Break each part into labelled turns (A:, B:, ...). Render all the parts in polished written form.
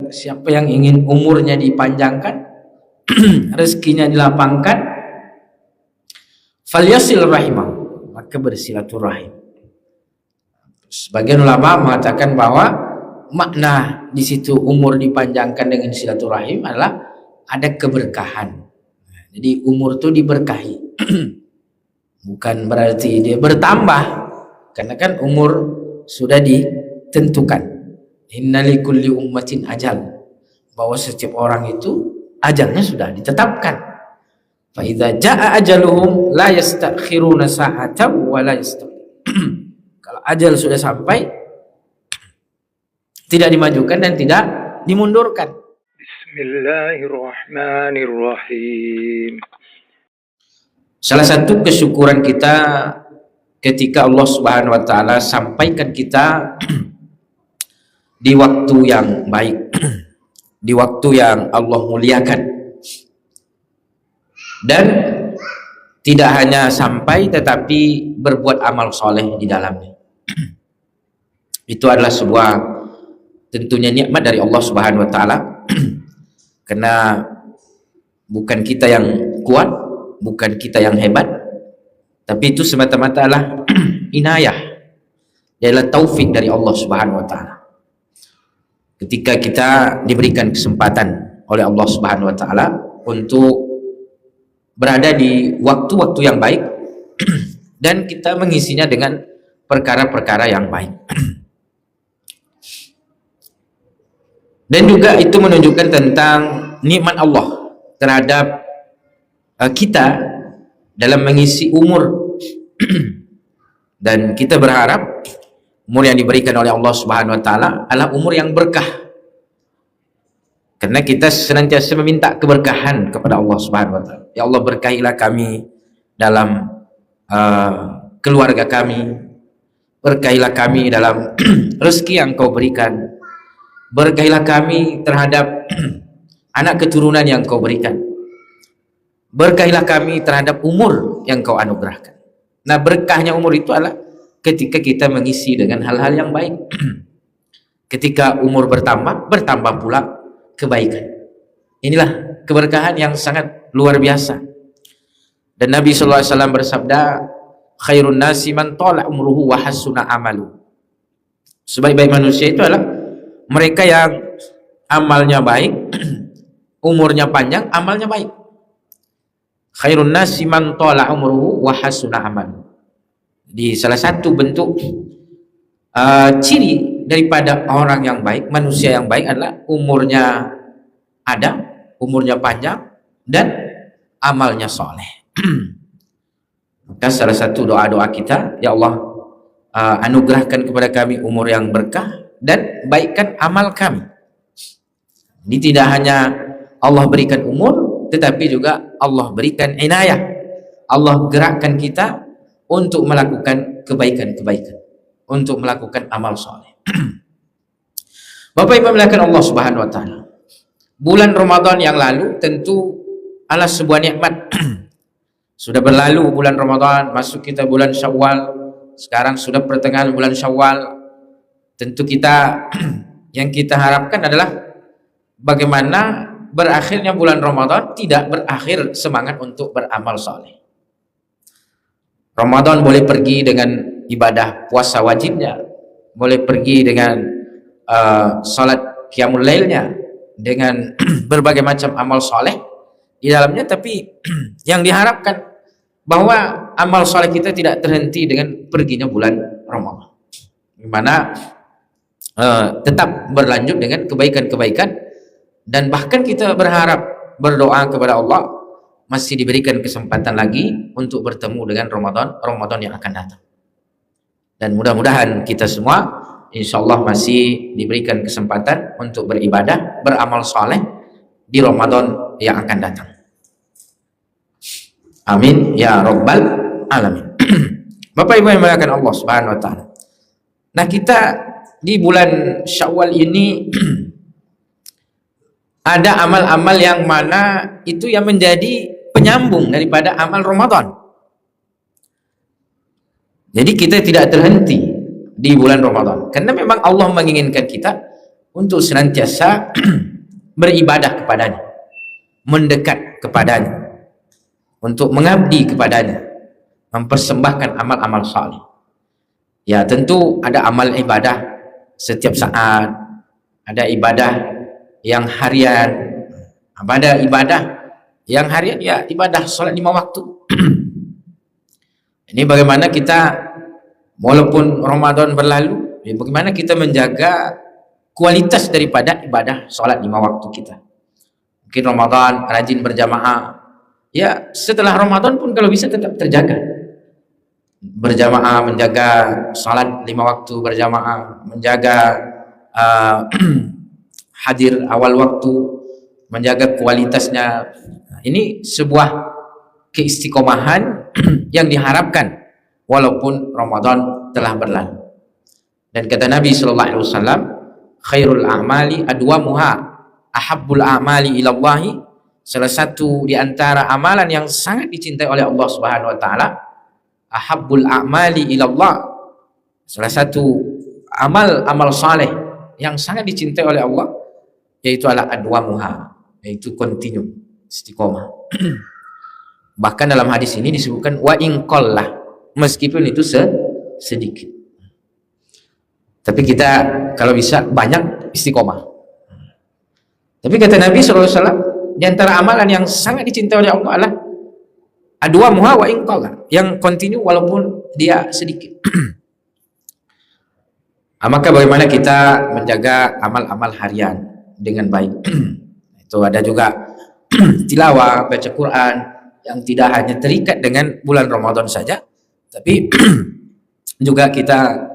A: siapa yang ingin umurnya dipanjangkan, rezekinya dilapangkan, falyasil rahimah, maka bersilaturahim. Sebagian ulama mengatakan bahwa makna di situ umur dipanjangkan dengan silaturahim adalah ada keberkahan. Jadi umur itu diberkahi. Bukan berarti dia bertambah, karena kan umur sudah ditentukan. Inna likulli ummatin ajal, bahwa setiap orang itu ajalnya sudah ditetapkan. Fa idza jaa ajaluhum la yastakhiruna sa'atan wa la yastaqdim. Kalau ajal sudah sampai, tidak dimajukan dan tidak dimundurkan.
B: Bismillahirrahmanirrahim.
A: Salah satu kesyukuran kita ketika Allah Subhanahu wa taala sampaikan kita di waktu yang baik, di waktu yang Allah muliakan, dan tidak hanya sampai tetapi berbuat amal soleh di dalamnya. Itu adalah sebuah tentunya nikmat dari Allah Subhanahu wa taala. Karena bukan kita yang kuat, bukan kita yang hebat, tapi itu semata-mata adalah inayah, adalah taufik dari Allah Subhanahu wa taala. Ketika kita diberikan kesempatan oleh Allah Subhanahu wa taala untuk berada di waktu-waktu yang baik dan kita mengisinya dengan perkara-perkara yang baik. Dan juga itu menunjukkan tentang nikmat Allah terhadap kita dalam mengisi umur. Dan kita berharap umur yang diberikan oleh Allah Subhanahu wa taala adalah umur yang berkah. Karena kita senantiasa meminta keberkahan kepada Allah Subhanahu wa taala. Ya Allah, berkahilah kami dalam keluarga kami. Berkahilah kami dalam rezeki yang Kau berikan. Berkahilah kami terhadap anak keturunan yang Kau berikan. Berkahilah kami terhadap umur yang Kau anugerahkan. Nah, berkahnya umur itu adalah ketika kita mengisi dengan hal-hal yang baik. Ketika umur bertambah, bertambah pula kebaikan. Inilah keberkahan yang sangat luar biasa. Dan Nabi SAW bersabda, khairun nasi man tala umruhu wa hasuna amalu. Sebaik-baik manusia itu adalah mereka yang amalnya baik, umurnya panjang, amalnya baik. Khairun nasi man tala umruhu wa hasuna amalu. Di salah satu bentuk ciri daripada orang yang baik, manusia yang baik adalah umurnya ada, umurnya panjang, dan amalnya soleh. Maka salah satu doa-doa kita, ya Allah, anugerahkan kepada kami umur yang berkah dan baikkan amal kami. Ini tidak hanya Allah berikan umur, tetapi juga Allah berikan inayah. Allah gerakkan kita untuk melakukan kebaikan-kebaikan, untuk melakukan amal soleh. Bapak Ibu melakukan Allah Subhanahu wa taala. Bulan Ramadan yang lalu tentu adalah sebuah nikmat. Sudah berlalu bulan Ramadan, masuk kita bulan Syawal. Sekarang sudah pertengahan bulan Syawal. Tentu kita yang kita harapkan adalah bagaimana berakhirnya bulan Ramadan tidak berakhir semangat untuk beramal soleh. Ramadan boleh pergi dengan ibadah puasa wajibnya, boleh pergi dengan salat qiyamul lailnya, dengan berbagai macam amal soleh di dalamnya, tapi yang diharapkan bahwa amal soleh kita tidak terhenti dengan perginya bulan Ramadan, di mana tetap berlanjut dengan kebaikan-kebaikan, dan bahkan kita berharap, berdoa kepada Allah masih diberikan kesempatan lagi untuk bertemu dengan Ramadan yang akan datang. Dan mudah-mudahan kita semua insyaallah masih diberikan kesempatan untuk beribadah, beramal soleh di Ramadan yang akan datang. Amin ya rabbal alamin. Bapak Ibu yang dimuliakan Allah Subhanahu wa taala. Nah, kita di bulan Syawal ini ada amal-amal yang mana itu yang menjadi penyambung daripada amal Ramadan. Jadi kita tidak terhenti di bulan Ramadan, karena memang Allah menginginkan kita untuk senantiasa beribadah kepadanya, mendekat kepadanya, untuk mengabdi kepadanya, mempersembahkan amal-amal saleh. Ya, tentu ada amal ibadah setiap saat, ada ibadah yang harian, ada ibadah yang harian, ya ibadah salat 5 waktu. Ini bagaimana kita walaupun Ramadan berlalu, ya bagaimana kita menjaga kualitas daripada ibadah salat 5 waktu kita. Mungkin Ramadan rajin berjamaah, ya setelah Ramadan pun kalau bisa tetap terjaga berjamaah, menjaga salat 5 waktu berjamaah, menjaga hadir awal waktu, menjaga kualitasnya. Ini sebuah keistiqomahan yang diharapkan walaupun Ramadan telah berlalu. Dan kata Nabi SAW, khairul a'mali adwamuha, ahabbul a'mali ilallahi, salah satu di antara amalan yang sangat dicintai oleh Allah Subhanahu wa taala, ahabbul a'mali ilallah, salah satu amal saleh yang sangat dicintai oleh Allah, yaitu adalah adwamuha, yaitu continue, istiqomah. Bahkan dalam hadis ini disebutkan wa in qallah, meskipun itu sedikit. Tapi kita kalau bisa banyak istiqomah. Tapi kata Nabi SAW, di antara amalan yang sangat dicintai oleh Allah adalah adwamuha wa in qallah, yang continue walaupun dia sedikit. Maka bagaimana kita menjaga amal-amal harian dengan baik? Itu ada juga tilawah, baca Quran yang tidak hanya terikat dengan bulan Ramadan saja, tapi juga kita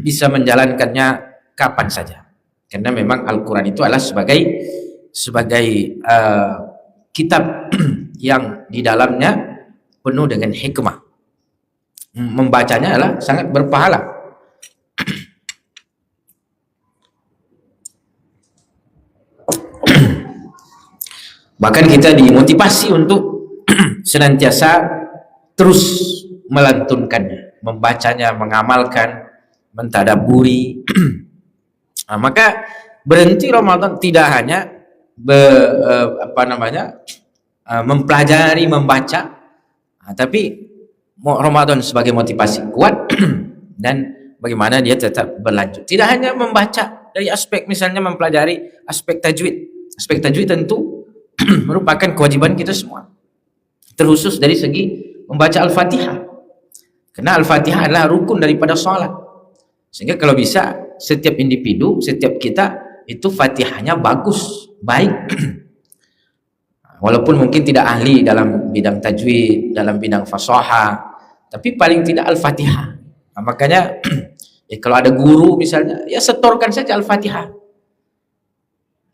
A: bisa menjalankannya kapan saja. Karena memang Al-Quran itu adalah sebagai kitab yang di dalamnya penuh dengan hikmah. Membacanya adalah sangat berpahala. Bahkan kita dimotivasi untuk senantiasa terus melantunkannya, membacanya, mengamalkan, mentadaburi. Maka berhenti Ramadan tidak hanya mempelajari, membaca, tapi Ramadan sebagai motivasi kuat dan bagaimana dia tetap berlanjut. Tidak hanya membaca dari aspek misalnya mempelajari aspek tajwid. Aspek tajwid tentu merupakan kewajiban kita semua, terkhusus dari segi membaca Al-Fatihah, karena Al-Fatihah adalah rukun daripada sholat. Sehingga kalau bisa setiap individu, setiap kita itu Fatihahnya bagus, baik. Walaupun mungkin tidak ahli dalam bidang tajwid, dalam bidang fasahah, tapi paling tidak Al-Fatihah. Makanya kalau ada guru misalnya, ya setorkan saja Al-Fatihah.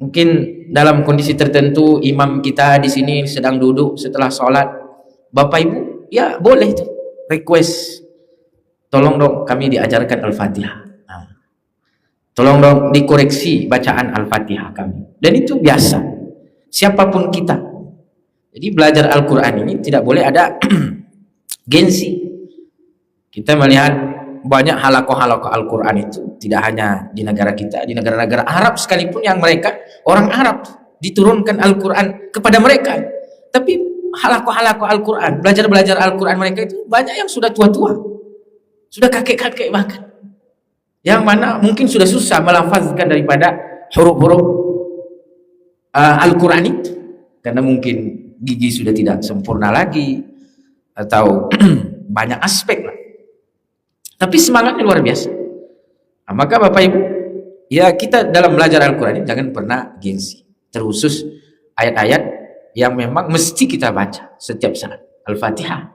A: Mungkin dalam kondisi tertentu imam kita di sini sedang duduk setelah sholat, Bapak Ibu, ya boleh itu request, tolong dong kami diajarkan Al-Fatihah. Tolong dong dikoreksi bacaan Al-Fatihah kami. Dan itu biasa, siapapun kita. Jadi belajar Al-Quran ini tidak boleh ada gengsi. Kita melihat banyak halakoh-halakoh Al-Quran itu tidak hanya di negara kita, di negara-negara Arab sekalipun yang mereka orang Arab diturunkan Al-Quran kepada mereka, tapi halakoh-halakoh Al-Quran, belajar Al-Quran mereka itu banyak yang sudah tua-tua, sudah kakek-kakek bahkan, yang mana mungkin sudah susah melafazkan daripada huruf-huruf Al-Quran itu, karena mungkin gigi sudah tidak sempurna lagi atau banyak aspek lah. Tapi semangatnya luar biasa. Maka Bapak Ibu, ya kita dalam belajar Al-Quran ini jangan pernah gengsi. Terkhusus ayat-ayat yang memang mesti kita baca setiap saat. Al-Fatihah.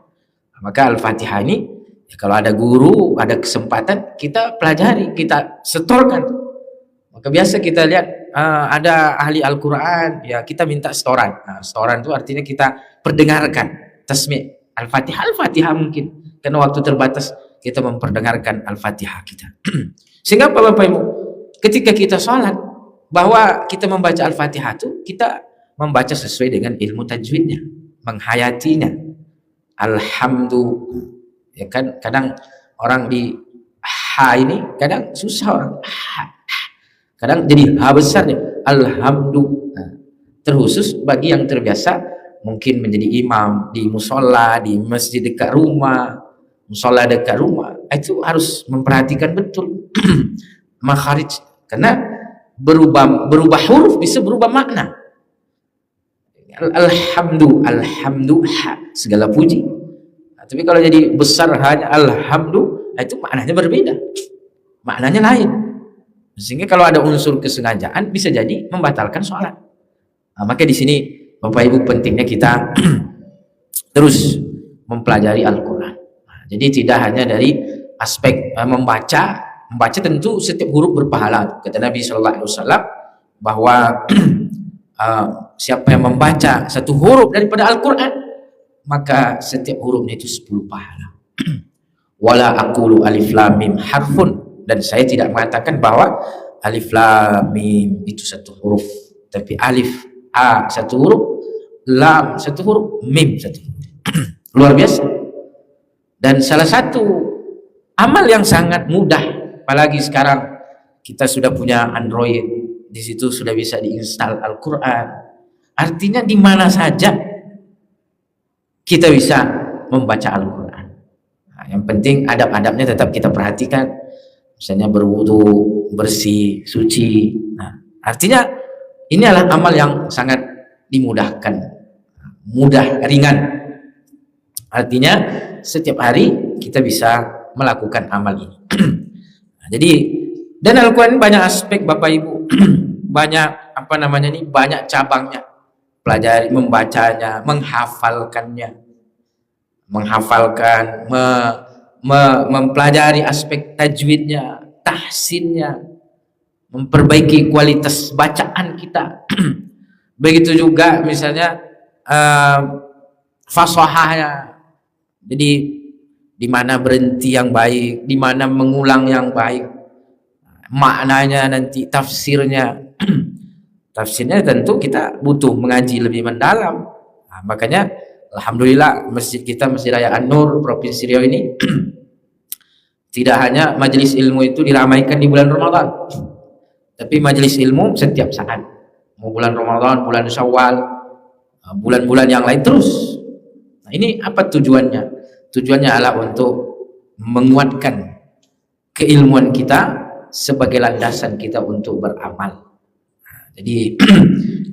A: Maka Al-Fatihah ini, ya kalau ada guru, ada kesempatan, kita pelajari, kita setorkan. Maka biasa kita lihat ada ahli Al-Quran, ya kita minta setoran. Setoran itu artinya kita perdengarkan tasmi' Al-Fatihah. Al-Fatihah mungkin, karena waktu terbatas, kita memperdengarkan Al-Fatihah kita. Sehingga Bapak Ibu, ketika kita sholat, bahwa kita membaca Al-Fatihah itu, kita membaca sesuai dengan ilmu tajwidnya, menghayatinya. Alhamdulillah. Ya kan, kadang orang di ha ini, kadang susah orang. Kadang jadi ha besar nih, alhamdulillah. Nah, terkhusus bagi yang terbiasa mungkin menjadi imam di musola, di masjid dekat rumah, musola dekat rumah, itu harus memperhatikan betul makharij, karena berubah huruf bisa berubah makna. Alhamdulillah, segala puji. Nah, tapi kalau jadi besar hanya alhamdulillah, itu maknanya berbeda, maknanya lain. Sehingga kalau ada unsur kesengajaan bisa jadi membatalkan sholat. Nah, maka di sini Bapak Ibu pentingnya kita terus mempelajari Al-Quran. Nah, jadi tidak hanya dari aspek membaca tentu setiap huruf berpahala. Kata Nabi Shallallahu Alaihi Wasallam bahwa siapa yang membaca satu huruf daripada Al-Quran, maka setiap hurufnya itu 10 pahala. Wala aqulu alif lam mim harfun, dan saya tidak mengatakan bahwa alif lam mim itu satu huruf, tapi alif a satu huruf, lam satu huruf, mim satu huruf. Luar biasa. Dan salah satu amal yang sangat mudah, apalagi sekarang kita sudah punya Android, di situ sudah bisa diinstal Al-Quran. Artinya di mana saja kita bisa membaca Al-Quran. Nah, yang penting adab-adabnya tetap kita perhatikan. Misalnya berwudu, bersih, suci. Nah, artinya ini adalah amal yang sangat dimudahkan, mudah, ringan. Artinya setiap hari kita bisa melakukan amal ini. Nah, jadi dan Al-Quran banyak aspek Bapak Ibu, banyak banyak cabangnya. Pelajari, membacanya, menghafalkan, mempelajari aspek tajwidnya, tahsinnya, memperbaiki kualitas bacaan kita. Begitu juga misalnya fasahahnya. Jadi di mana berhenti yang baik, di mana mengulang yang baik, maknanya nanti tafsirnya. Tafsirnya tentu kita butuh mengaji lebih mendalam. Nah, makanya alhamdulillah masjid kita, Masjid Raya An-Nur Provinsi Riau ini tidak hanya majelis ilmu itu diramaikan di bulan Ramadan, tapi majelis ilmu setiap saat, mau bulan Ramadan, bulan Syawal, bulan-bulan yang lain terus. Nah, ini apa tujuannya? Tujuannya adalah untuk menguatkan keilmuan kita sebagai landasan kita untuk beramal. Jadi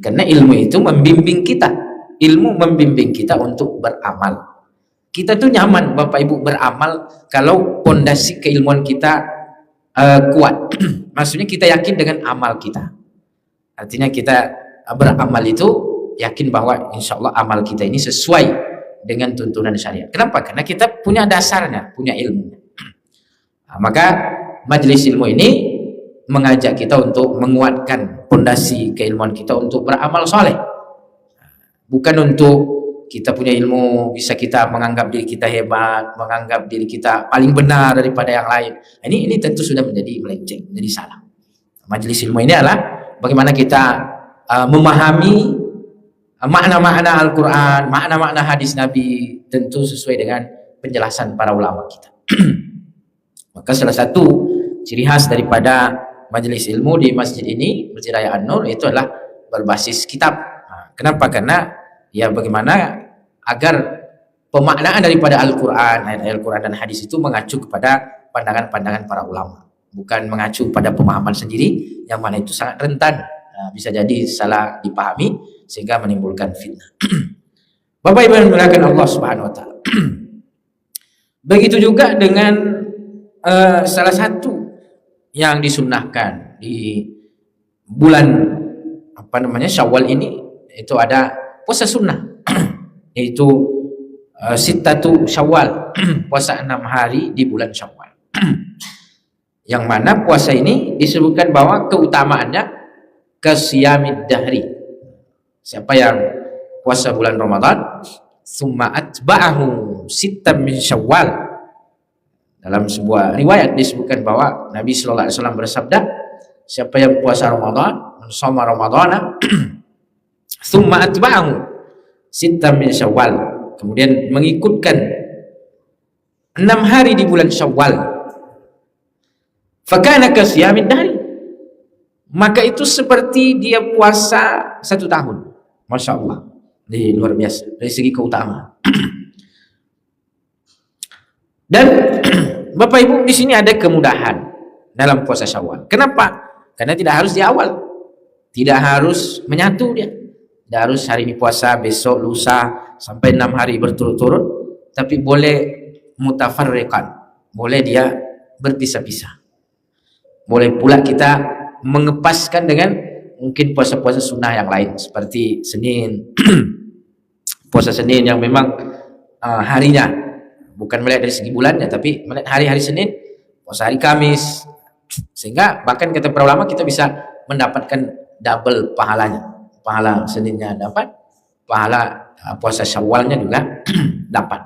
A: karena ilmu itu membimbing kita, ilmu membimbing kita untuk beramal. Kita tuh nyaman Bapak Ibu beramal kalau pondasi keilmuan kita kuat. Maksudnya kita yakin dengan amal kita. Artinya kita beramal itu yakin bahwa insya Allah amal kita ini sesuai dengan tuntunan syariat. Kenapa? Karena kita punya dasarnya, punya ilmu. Nah, maka majelis ilmu ini mengajak kita untuk menguatkan pondasi keilmuan kita untuk beramal soleh. Bukan untuk kita punya ilmu bisa kita menganggap diri kita hebat, menganggap diri kita paling benar daripada yang lain. Ini tentu sudah menjadi melenceng, jadi salah. Majelis ilmu ini adalah bagaimana kita memahami makna-makna Al-Quran, makna-makna hadis Nabi, tentu sesuai dengan penjelasan para ulama kita. Maka salah satu ciri khas daripada majelis ilmu di masjid ini, Masjid Raya An-Nur, itu adalah berbasis kitab. Nah, kenapa? Karena ya bagaimana agar pemaknaan daripada Al-Quran, ayat Al-Quran dan hadis itu mengacu kepada pandangan-pandangan para ulama, bukan mengacu pada pemahaman sendiri yang mana itu sangat rentan, bisa jadi salah dipahami sehingga menimbulkan fitnah. Bapak Ibu yang dimuliakan Allah Subhanahu wa taala. Begitu juga dengan salah satu yang disunnahkan di bulan Syawal ini, itu ada puasa sunnah, yaitu sittatu Syawal, puasa 6 hari di bulan Syawal. Yang mana puasa ini disebutkan bahwa keutamaannya kasiyamid dahri. Siapa yang puasa bulan Ramadan, summa atba'ahu sittam min Syawal. Dalam sebuah riwayat disebutkan bahwa Nabi Sallallahu Alaihi Wasallam bersabda, siapa yang puasa Ramadan, shoma Ramadana, thumma atba'ahu sittam min Syawal, kemudian mengikutkan 6 hari di bulan Syawal, fakana kasiyamid dahri, maka itu seperti dia puasa 1 tahun. Masya Allah, ini luar biasa dari segi keutamaan. Dan Bapak Ibu, di sini ada kemudahan dalam puasa Syawal. Kenapa? Karena tidak harus di awal, tidak harus menyatu dia, tidak harus hari ini puasa, besok, lusa, sampai 6 hari berturut-turut, tapi boleh mutafarriqan, boleh dia berpisah-pisah. Boleh pula kita mengepaskan dengan mungkin puasa-puasa sunnah yang lain, seperti Senin, puasa Senin yang memang harinya, bukan melihat dari segi bulannya, tapi melihat hari-hari Senin, puasa hari Kamis, sehingga bahkan kata para ulama kita bisa mendapatkan double pahalanya. Pahala Seninnya dapat, pahala puasa Syawalnya juga dapat.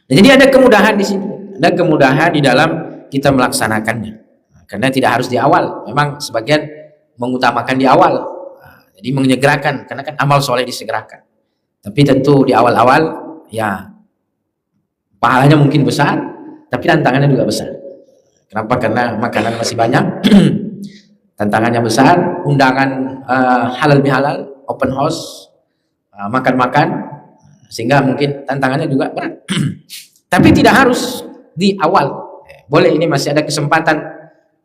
A: Jadi ada kemudahan di sini, ada kemudahan di dalam kita melaksanakannya. Karena tidak harus di awal, memang sebagian mengutamakan di awal, jadi menyegerakan, karena kan amal soleh disegerakan. Tapi tentu di awal-awal ya pahalanya mungkin besar, tapi tantangannya juga besar. Kenapa? Karena makanan masih banyak, tantangannya besar, undangan halal bihalal, open house, makan-makan, sehingga mungkin tantangannya juga berat. Tapi tidak harus di awal, boleh, ini masih ada kesempatan,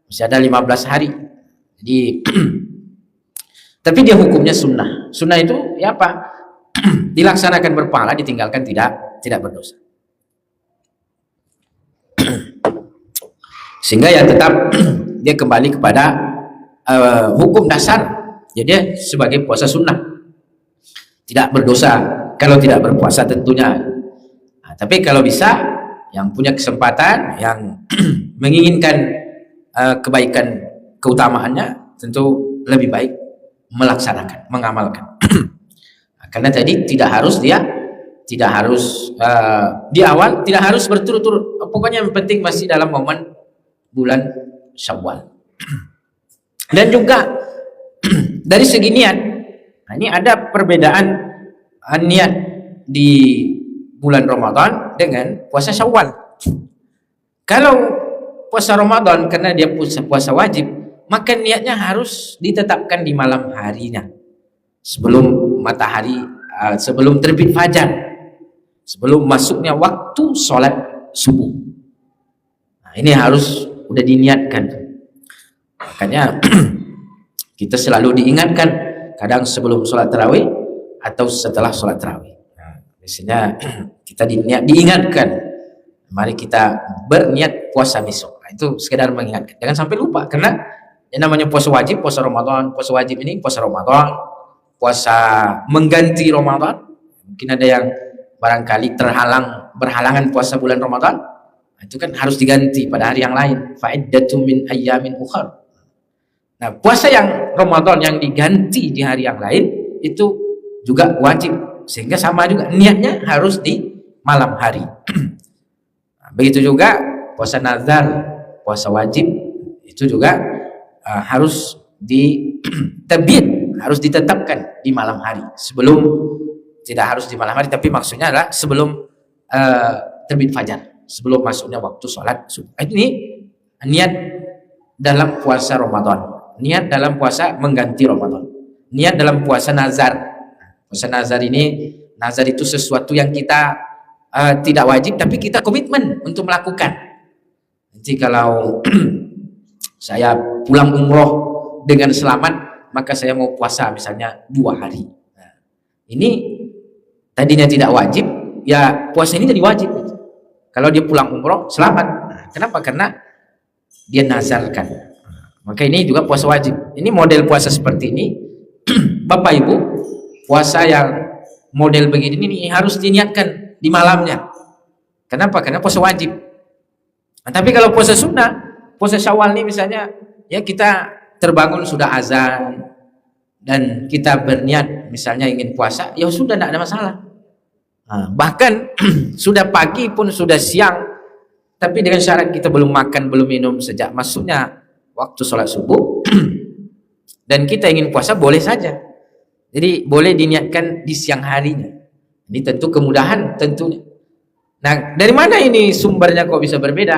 A: masih ada 15 hari. Jadi tapi dia hukumnya sunnah. Sunnah itu ya apa? Dilaksanakan berpahala, ditinggalkan tidak berdosa. Sehingga ya tetap dia kembali kepada hukum dasar. Jadi sebagai puasa sunnah, tidak berdosa kalau tidak berpuasa tentunya. Nah, tapi kalau bisa, yang punya kesempatan, yang menginginkan kebaikan, keutamaannya, tentu lebih baik melaksanakan, mengamalkan. Karena tadi tidak harus di awal, tidak harus berturut-turut. Pokoknya yang penting masih dalam momen bulan Syawal. Dan juga dari segi niat, nah ini ada perbedaan niat di bulan Ramadan dengan puasa Syawal. Kalau puasa Ramadan karena dia puasa wajib, maka niatnya harus ditetapkan di malam harinya, sebelum matahari, sebelum terbit fajar, sebelum masuknya waktu sholat subuh. Nah, ini harus udah diniatkan. Makanya kita selalu diingatkan, kadang sebelum sholat tarawih atau setelah sholat tarawih. Nah, biasanya kita diingatkan, mari kita berniat puasa besok. Nah, itu sekedar mengingatkan, jangan sampai lupa. Karena yang namanya puasa wajib, puasa Ramadan, puasa wajib ini puasa Ramadan, puasa mengganti Ramadan. Mungkin ada yang barangkali berhalangan puasa bulan Ramadan, itu kan harus diganti pada hari yang lain. Fa'iddatum min ayyamin ukhar. Nah, puasa yang Ramadan yang diganti di hari yang lain itu juga wajib, sehingga sama juga niatnya harus di malam hari. Nah, begitu juga puasa nazar, puasa wajib itu juga harus harus ditetapkan di malam hari, sebelum, tidak harus di malam hari, tapi maksudnya adalah sebelum terbit fajar, sebelum masuknya waktu sholat subuh. Ini niat dalam puasa Ramadan, niat dalam puasa mengganti Ramadan, niat dalam puasa nazar. Puasa nazar ini, nazar itu sesuatu yang kita tidak wajib, tapi kita komitmen untuk melakukan. Nanti kalau saya pulang umroh dengan selamat, maka saya mau puasa misalnya 2 hari. Nah, ini tadinya tidak wajib, ya puasa ini jadi wajib. Kalau dia pulang umroh selamat. Nah, kenapa? Karena dia nazarkan. Maka ini juga puasa wajib. Ini model puasa seperti ini, Bapak Ibu, puasa yang model begini ini harus diniatkan di malamnya. Kenapa? Karena puasa wajib. Nah, tapi kalau puasa sunnah, puasa Syawal ini misalnya, ya kita terbangun sudah azan dan kita berniat misalnya ingin puasa, ya sudah, tidak ada masalah. Nah, bahkan sudah pagi pun sudah siang, tapi dengan syarat kita belum makan, belum minum sejak masuknya waktu sholat subuh dan kita ingin puasa, boleh saja. Jadi boleh diniatkan di siang harinya. Ini tentu kemudahan tentunya. Nah, dari mana ini sumbernya kok bisa berbeda?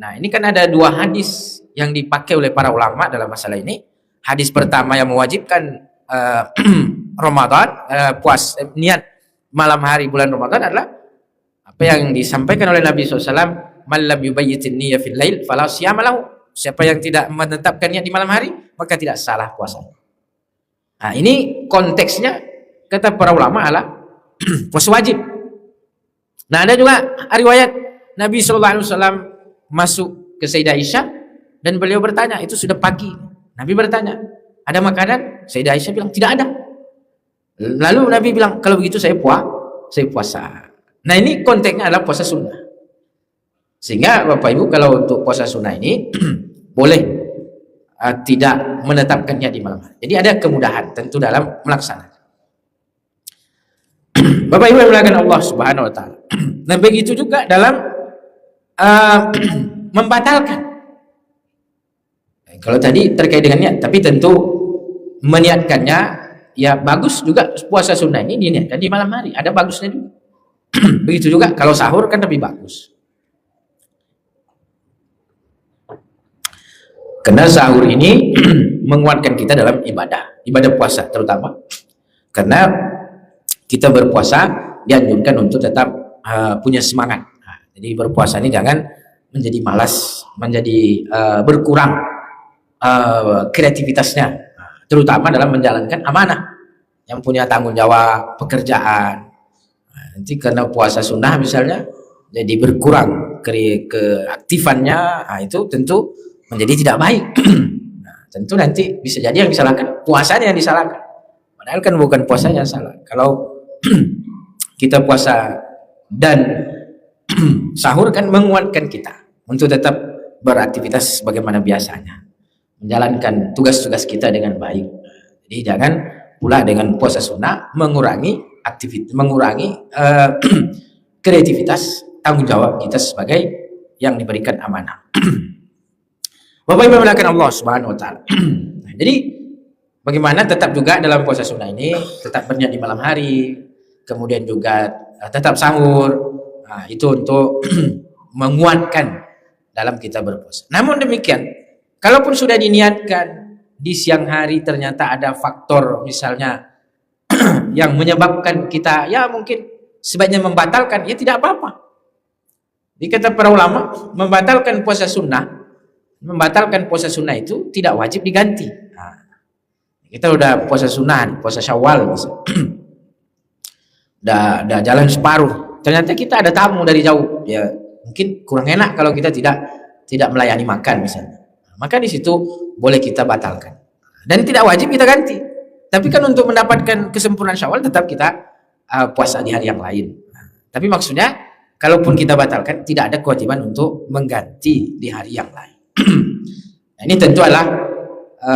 A: Nah, ini kan ada 2 hadis yang dipakai oleh para ulama dalam masalah ini. Hadis pertama yang mewajibkan Ramadan, niat malam hari bulan Ramadan adalah apa yang disampaikan oleh Nabi SAW, man lam yubayyitin niyya fil lail fala siyama lahu. Siapa yang tidak menetapkan niat di malam hari, maka tidak salah puasanya. Nah, ini konteksnya kata para ulama adalah puasa wajib. Nah, ada juga riwayat Nabi SAW masuk ke Sayyidah Aisyah dan beliau bertanya, itu sudah pagi. Nabi bertanya, ada makanan? Sayyidah Aisyah bilang, tidak ada. Lalu Nabi bilang, kalau begitu saya puasa. Nah, ini konteksnya adalah puasa sunnah. Sehingga Bapak Ibu kalau untuk puasa sunnah ini boleh tidak menetapkannya di malam hari. Jadi ada kemudahan tentu dalam melaksanakan. Bapak Ibu yang dimuliakan Allah Subhanahu wa taala. Nah, begitu juga dalam membatalkan. Kalau tadi terkait dengan niat, tapi tentu meniatkannya ya bagus juga. Puasa sunnah ini diniatkan di malam hari, ada bagusnya juga. Begitu juga kalau sahur kan lebih bagus. Karena sahur ini menguatkan kita dalam ibadah puasa terutama. Karena kita berpuasa dianjurkan untuk tetap punya semangat. Nah, jadi berpuasa ini jangan menjadi malas, menjadi berkurang kreativitasnya, terutama dalam menjalankan amanah yang punya tanggung jawab pekerjaan. Nah, nanti karena puasa sunnah misalnya jadi berkurang keaktifannya, nah, itu tentu menjadi tidak baik. Nah, tentu nanti bisa jadi yang disalahkan puasanya yang disalahkan, padahal kan bukan puasanya yang salah. Kalau kita puasa dan sahur kan menguatkan kita untuk tetap beraktivitas sebagaimana biasanya, menjalankan tugas-tugas kita dengan baik. Jadi jangan pula dengan puasa sunnah mengurangi aktivitas, mengurangi kreativitas tanggung jawab kita sebagai yang diberikan amanah. Bapak Ibu dimuliakan Allah Subhanahu wa taala. Jadi bagaimana tetap juga dalam puasa sunnah ini tetap berniat di malam hari, kemudian juga tetap sahur. Nah, itu untuk menguatkan dalam kita berpuasa. Namun demikian, kalaupun sudah diniatkan di siang hari ternyata ada faktor misalnya yang menyebabkan kita ya mungkin sebaiknya membatalkan, ya tidak apa-apa. Di kata para ulama, membatalkan puasa sunnah itu tidak wajib diganti. Nah, kita udah puasa sunnah, puasa Syawal udah jalan separuh, ternyata kita ada tamu dari jauh, ya mungkin kurang enak kalau kita tidak melayani makan misalnya. Maka di situ boleh kita batalkan dan tidak wajib kita ganti. Tapi kan untuk mendapatkan kesempurnaan Syawal tetap kita puasa di hari yang lain. Tapi maksudnya kalaupun kita batalkan tidak ada kewajiban untuk mengganti di hari yang lain. Nah, ini tentu adalah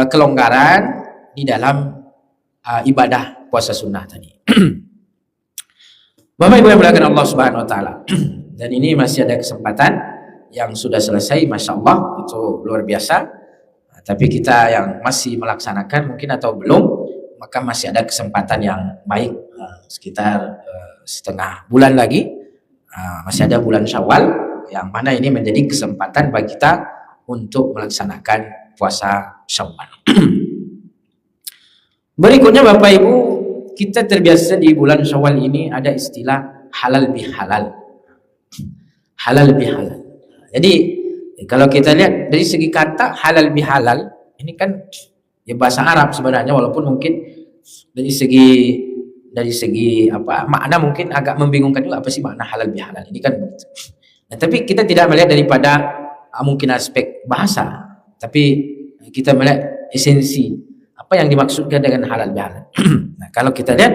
A: kelonggaran di dalam ibadah puasa sunnah tadi. Bapak Ibu yang dimuliakan Allah Subhanahu wa taala. Dan ini masih ada kesempatan yang sudah selesai, Masya Allah, itu luar biasa. Nah, tapi kita yang masih melaksanakan mungkin atau belum, maka masih ada kesempatan yang baik, sekitar setengah bulan lagi. Masih ada bulan Syawal, yang mana ini menjadi kesempatan bagi kita untuk melaksanakan puasa Syawal. Berikutnya Bapak Ibu, kita terbiasa di bulan Syawal ini ada istilah halal bihalal. Halal bihalal. Jadi kalau kita lihat dari segi kata halal bihalal, ini kan ya bahasa Arab sebenarnya, walaupun mungkin dari segi apa makna mungkin agak membingungkan juga, apa sih makna halal bihalal ini kan. Nah, tapi kita tidak melihat daripada mungkin aspek bahasa, tapi kita melihat esensi apa yang dimaksudkan dengan halal bihalal. Nah, kalau kita lihat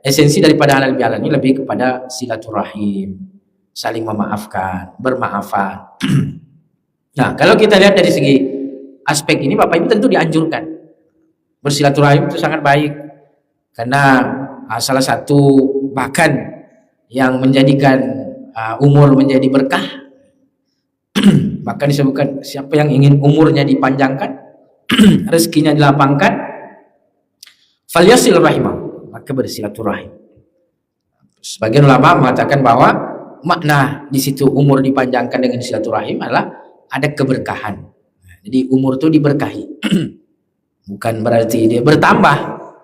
A: esensi daripada halal bihalal ini lebih kepada silaturahim, saling memaafkan, bermaafan. Nah, kalau kita lihat dari segi aspek ini, Bapak Ibu tentu dianjurkan bersilaturahim, itu sangat baik, karena salah satu bahkan yang menjadikan umur menjadi berkah. Maka disebutkan siapa yang ingin umurnya dipanjangkan, rezekinya dilapangkan, falyasil rahimah, maka bersilaturahim. Sebagian ulama mengatakan bahwa makna di situ umur dipanjangkan dengan silaturahim adalah ada keberkahan. Jadi umur itu diberkahi. Bukan berarti dia bertambah,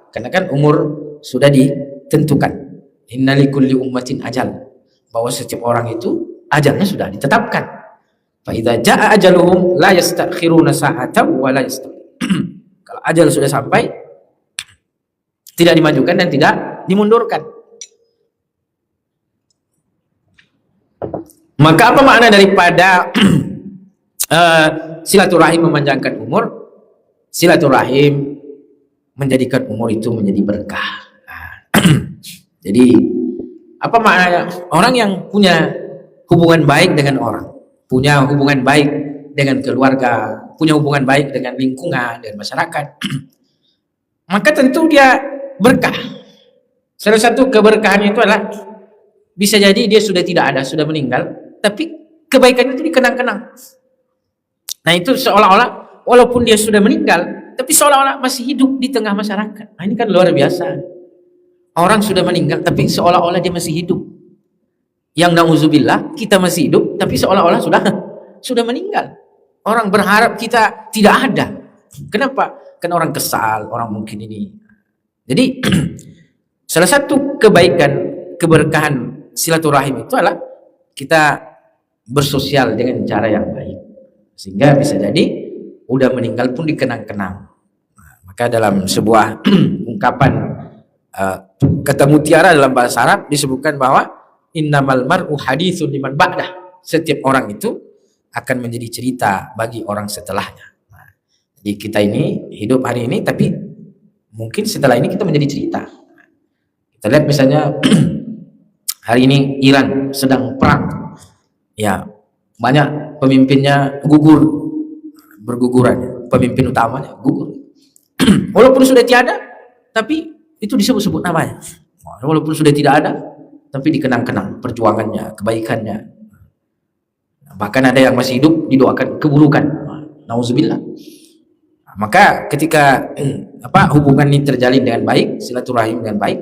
A: karena kan umur sudah ditentukan. Inna likulli ummatin ajal, bahwa setiap orang itu ajalnya sudah ditetapkan. Fa idza jaa ajaluhum la yastakhiruna sa'atan wa la yastaqdimun. Kalau ajal sudah sampai, tidak dimajukan dan tidak dimundurkan. Maka apa makna daripada silaturahim memanjangkan umur? Silaturahim menjadikan umur itu menjadi berkah. Jadi apa maknanya? Orang yang punya hubungan baik dengan orang, punya hubungan baik dengan keluarga, punya hubungan baik dengan lingkungan, dengan masyarakat, maka tentu dia berkah. Salah satu keberkahannya itu adalah bisa jadi dia sudah tidak ada, sudah meninggal, tapi kebaikan itu dikenang-kenang. Nah itu seolah-olah walaupun dia sudah meninggal, tapi seolah-olah masih hidup di tengah masyarakat. Nah ini kan luar biasa. Orang sudah meninggal tapi seolah-olah dia masih hidup. Yang na'udzubillah, kita masih hidup tapi seolah-olah sudah meninggal. Orang berharap kita tidak ada. Kenapa? Karena orang kesal, orang mungkin ini. Jadi salah satu kebaikan, keberkahan silaturahim itu adalah kita bersosial dengan cara yang baik, sehingga bisa jadi udah meninggal pun dikenang-kenang. Nah, maka dalam sebuah ungkapan kata mutiara dalam bahasa Arab disebutkan bahwa innamal mar'u haditsun liman ba'dah. Setiap orang itu akan menjadi cerita bagi orang setelahnya. Nah, jadi kita ini hidup hari ini, tapi mungkin setelah ini kita menjadi cerita. Kita lihat misalnya hari ini Iran sedang perang. Ya, banyak pemimpinnya berguguran. Pemimpin utamanya gugur. Walaupun sudah tiada, tapi itu disebut-sebut namanya. Walaupun sudah tidak ada, tapi dikenang-kenang perjuangannya, kebaikannya. Bahkan ada yang masih hidup didoakan keburukan. Nauzubillah. Maka ketika hubungan ini terjalin dengan baik, silaturahim dengan baik,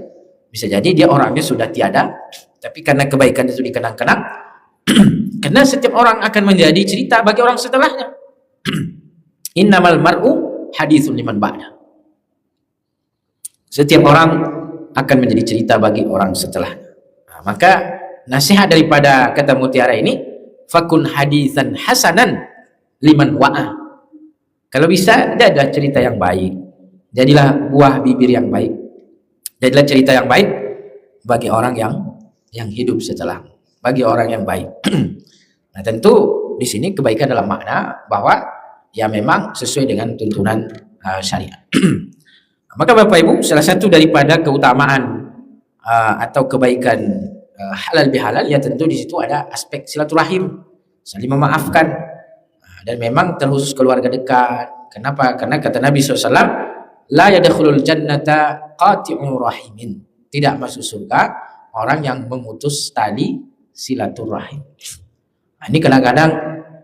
A: bisa jadi dia orangnya sudah tiada, tapi karena kebaikan itu dikenang-kenang, karena setiap orang akan menjadi cerita bagi orang setelahnya. Innamal mar'u haditsun liman ba'da. Setiap orang akan menjadi cerita bagi orang setelahnya. Nah, maka nasihat daripada kata mutiara ini, fakun haditsan hasanan liman wa'a. Kalau bisa, jadilah cerita yang baik. Jadilah buah bibir yang baik. Jadilah cerita yang baik bagi orang yang hidup setelah, bagi orang yang baik. Nah, tentu di sini kebaikan dalam makna bahwa ya memang sesuai dengan tuntunan syariat. Maka Bapak Ibu, salah satu daripada keutamaan atau kebaikan halal bihalal, ya tentu di situ ada aspek silaturahim, saling memaafkan, dan memang terkhusus keluarga dekat. Kenapa? Karena kata Nabi SAW, la yadkhulul jannata qati'u rahimin. Tidak masuk surga orang yang memutus tali silaturahim. Nah, ini kadang-kadang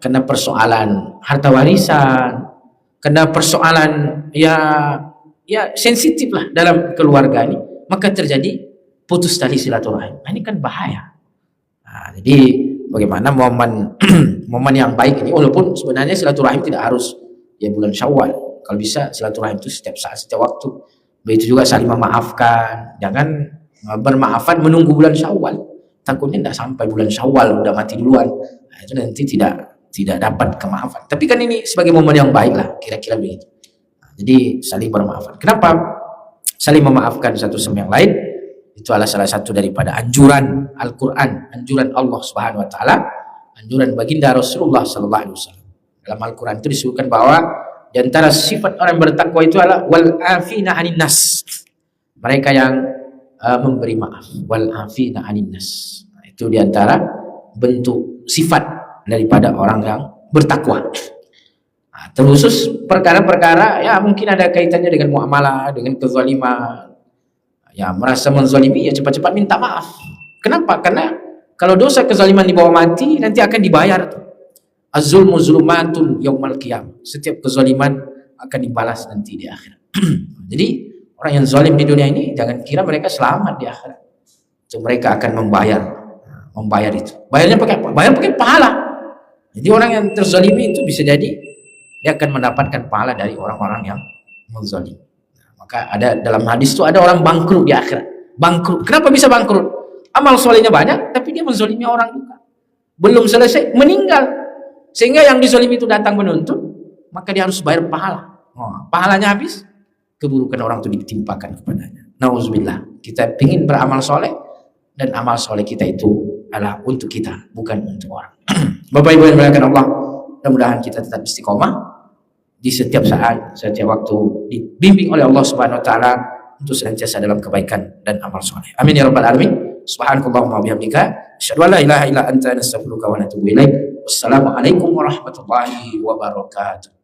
A: kena persoalan harta warisan, kena persoalan ya sensitif lah dalam keluarga ini, maka terjadi putus tali silaturahim. Nah, ini kan bahaya. Nah, jadi bagaimana momen yang baik ini, walaupun sebenarnya silaturahim tidak harus ya bulan Syawal. Kalau bisa silaturahim itu setiap saat, setiap waktu. Begitu juga saling memaafkan. Jangan bermaafan menunggu bulan Syawal. Takutnya tidak sampai bulan Syawal udah mati duluan. Nah, itu nanti tidak dapat kemaafan. Tapi kan ini sebagai momen yang baik lah, kira-kira begitu. Jadi saling bermaafkan. Kenapa saling memaafkan satu sama yang lain? Itu adalah salah satu daripada anjuran Al-Quran, anjuran Allah Subhanahu Wa Taala, anjuran baginda Rasulullah Sallallahu Alaihi Wasallam. Dalam Al-Quran itu disebutkan bahwa di antara sifat orang bertakwa itu adalah wal afina anin nas. Mereka yang memberi maaf. Wal afina anin nas. Nah, itu di antara bentuk sifat daripada orang yang bertakwa. Nah, terkhusus perkara-perkara ya mungkin ada kaitannya dengan muamalah, dengan kezaliman. Ya merasa menzalimi, ya cepat-cepat minta maaf. Kenapa? Karena kalau dosa kezaliman dibawa mati, nanti akan dibayar. Az-zulmu zulumatun yaumal qiyam. Setiap kezaliman akan dibalas nanti di akhirat. Jadi orang yang zalim di dunia ini jangan kira mereka selamat di akhirat. So, mereka akan membayar itu. Bayarnya pakai apa? Bayar pakai pahala. Jadi orang yang terzalimi itu bisa jadi dia akan mendapatkan pahala dari orang-orang yang menzalim. Maka ada dalam hadis itu ada orang bangkrut di akhirat. Bangkrut. Kenapa bisa bangkrut? Amal solehnya banyak, tapi dia menzalimi orang juga. Belum selesai, meninggal. Sehingga yang dizalimi itu datang menuntut, maka dia harus bayar pahala. Pahalanya habis, keburukan orang itu ditimpakan kepadanya. Nauzubillah. Kita ingin beramal soleh, dan amal soleh kita itu adalah untuk kita, bukan untuk orang. Bapak Ibu yang dimuliakan Allah, mudah-mudahan kita tetap istiqomah di setiap saat, setiap waktu, dibimbing oleh Allah Subhanahu wa taala untuk senantiasa dalam kebaikan dan amal soleh. Amin ya rabbal alamin. Subhanakallahumma wa bihamdika, asyhadu an la ilaha illa anta, nastaghfiruka wa natubu ilaik. Wassalamualaikum warahmatullahi wabarakatuh.